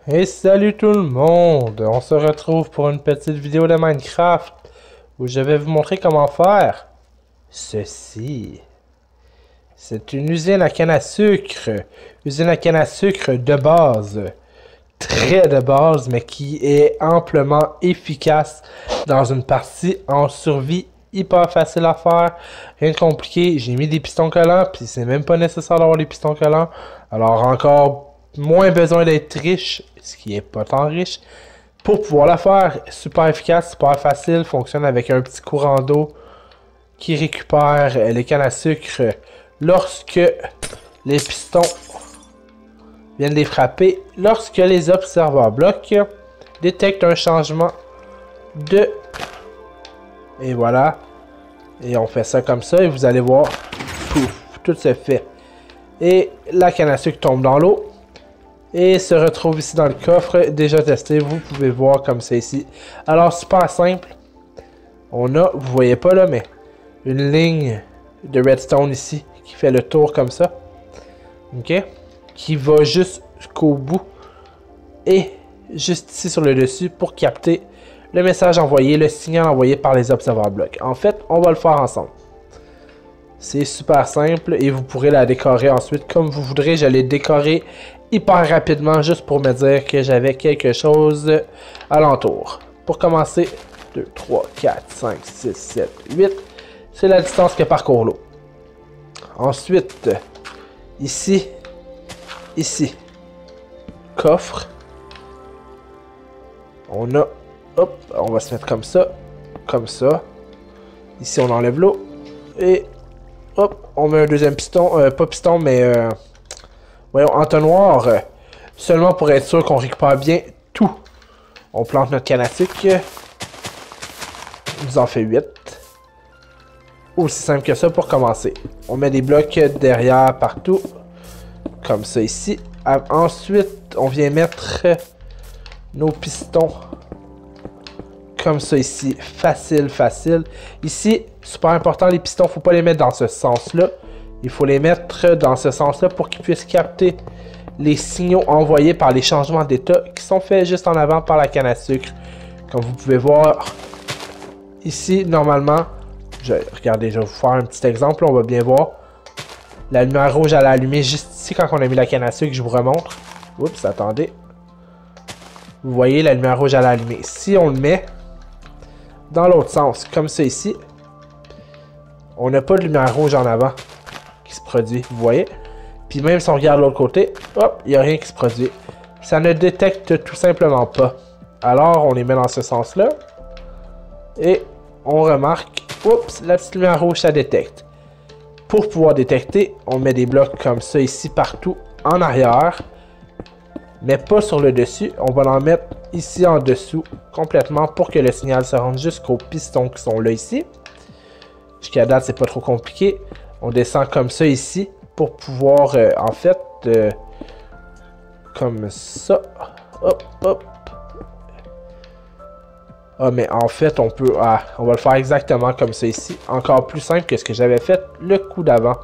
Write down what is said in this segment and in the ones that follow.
Et salut tout le monde, on se retrouve pour une petite vidéo de Minecraft où je vais vous montrer comment faire ceci. C'est une usine à canne à sucre de base, très de base, mais qui est amplement efficace dans une partie en survie, hyper facile à faire, rien de compliqué. J'ai mis des pistons collants, puis c'est même pas nécessaire d'avoir des pistons collants, alors encore moins besoin d'être riche, ce qui est pas tant riche, pour pouvoir la faire. Super efficace, super facile, fonctionne avec un petit courant d'eau qui récupère les cannes à sucre lorsque les pistons viennent les frapper, lorsque les observeurs blocs détectent un changement de... Et voilà, et on fait ça comme ça, et vous allez voir, pouf, tout se fait. Et la canne à sucre tombe dans l'eau et se retrouve ici dans le coffre, déjà testé, vous pouvez voir comme c'est ici. Alors super simple, on a, vous voyez pas là, mais une ligne de redstone ici, qui fait le tour comme ça, ok, qui va jusqu'au bout, et juste ici sur le dessus, pour capter le message envoyé, le signal envoyé par les observeurs blocs. En fait, on va le faire ensemble. C'est super simple, et vous pourrez la décorer ensuite comme vous voudrez. Je l'ai décoré hyper rapidement, juste pour me dire que j'avais quelque chose alentour. Pour commencer, 2, 3, 4, 5, 6, 7, 8. C'est la distance que parcourt l'eau. Ensuite, ici, coffre. On a, hop, on va se mettre comme ça. Ici, on enlève l'eau. Et, hop, on met un deuxième piston, pas piston, mais... voyons, entonnoir, seulement pour être sûr qu'on récupère bien tout. On plante notre canne à sucre. On nous en fait 8. Aussi simple que ça pour commencer. On met des blocs derrière partout. Comme ça ici. Ensuite, on vient mettre nos pistons. Comme ça ici. Facile, facile. Ici, super important, les pistons, faut pas les mettre dans ce sens-là. Il faut les mettre dans ce sens-là pour qu'ils puissent capter les signaux envoyés par les changements d'état qui sont faits juste en avant par la canne à sucre. Comme vous pouvez voir ici, normalement, regardez, je vais vous faire un petit exemple, on va bien voir. La lumière rouge, elle a allumé juste ici quand on a mis la canne à sucre, je vous remontre. Oups, attendez. Vous voyez, la lumière rouge, elle a allumé. Si on le met dans l'autre sens, comme ça ici, on n'a pas de lumière rouge en avant qui se produit, vous voyez? Puis même si on regarde l'autre côté, hop, il n'y a rien qui se produit. Ça ne détecte tout simplement pas. Alors, on les met dans ce sens-là. Et on remarque, oups, la petite lumière rouge, ça détecte. Pour pouvoir détecter, on met des blocs comme ça ici, partout, en arrière. Mais pas sur le dessus. On va en mettre ici en dessous, complètement, pour que le signal se rende jusqu'aux pistons qui sont là ici. Jusqu'à date, c'est pas trop compliqué. On descend comme ça ici pour pouvoir, en fait, comme ça. Hop, hop. Ah, mais en fait, on peut... Ah, on va le faire exactement comme ça ici. Encore plus simple que ce que j'avais fait le coup d'avant.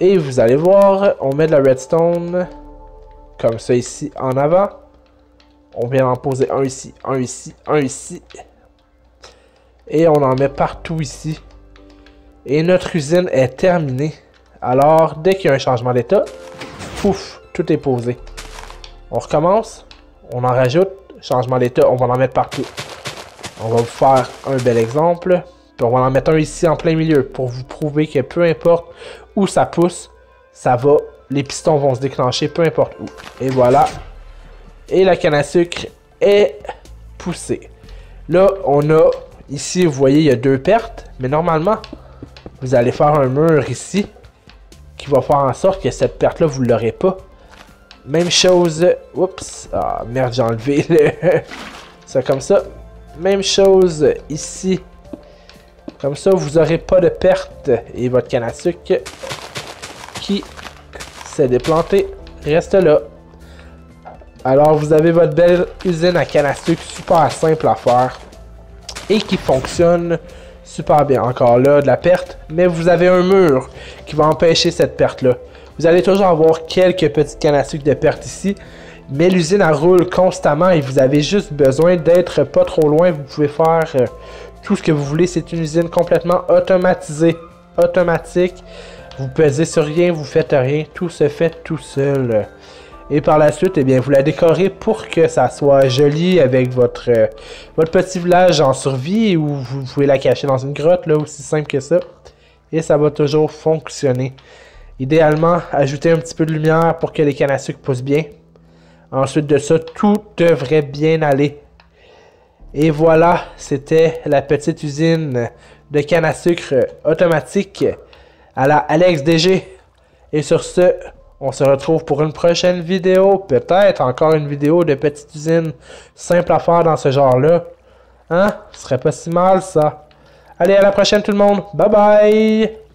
Et vous allez voir, on met de la redstone comme ça ici en avant. On vient en poser un ici, un ici, un ici. Et on en met partout ici. Et notre usine est terminée. Alors, dès qu'il y a un changement d'état, pouf, tout est posé. On recommence, on en rajoute, changement d'état, on va en mettre partout. On va vous faire un bel exemple. Puis on va en mettre un ici en plein milieu pour vous prouver que peu importe où ça pousse, ça va, les pistons vont se déclencher peu importe où. Et voilà. Et la canne à sucre est poussée. Là, on a, ici, vous voyez, il y a 2 pertes, mais normalement, vous allez faire un mur ici qui va faire en sorte que cette perte-là, vous ne l'aurez pas. Même chose. Oups. Ah, merde, j'ai enlevé ça comme ça. Même chose ici. Comme ça, vous n'aurez pas de perte. Et votre canne à sucre qui s'est déplantée reste là. Alors, vous avez votre belle usine à canne à sucre super simple à faire. Et qui fonctionne Super bien. Encore là, de la perte. Mais vous avez un mur qui va empêcher cette perte-là. Vous allez toujours avoir quelques petites cannes à sucre de perte ici. Mais l'usine, elle roule constamment et vous avez juste besoin d'être pas trop loin. Vous pouvez faire tout ce que vous voulez. C'est une usine complètement automatisée. Automatique. Vous pesez sur rien, vous faites rien. Tout se fait tout seul. Et par la suite, eh bien, vous la décorez pour que ça soit joli avec votre petit village en survie ou vous pouvez la cacher dans une grotte, là, aussi simple que ça. Et ça va toujours fonctionner. Idéalement, ajoutez un petit peu de lumière pour que les cannes à sucre poussent bien. Ensuite de ça, tout devrait bien aller. Et voilà, c'était la petite usine de canne à sucre automatique à la Alex DG. Et sur ce, on se retrouve pour une prochaine vidéo. Peut-être encore une vidéo de petite usine simple à faire dans ce genre-là. Hein? Ce serait pas si mal, ça. Allez, à la prochaine tout le monde. Bye bye!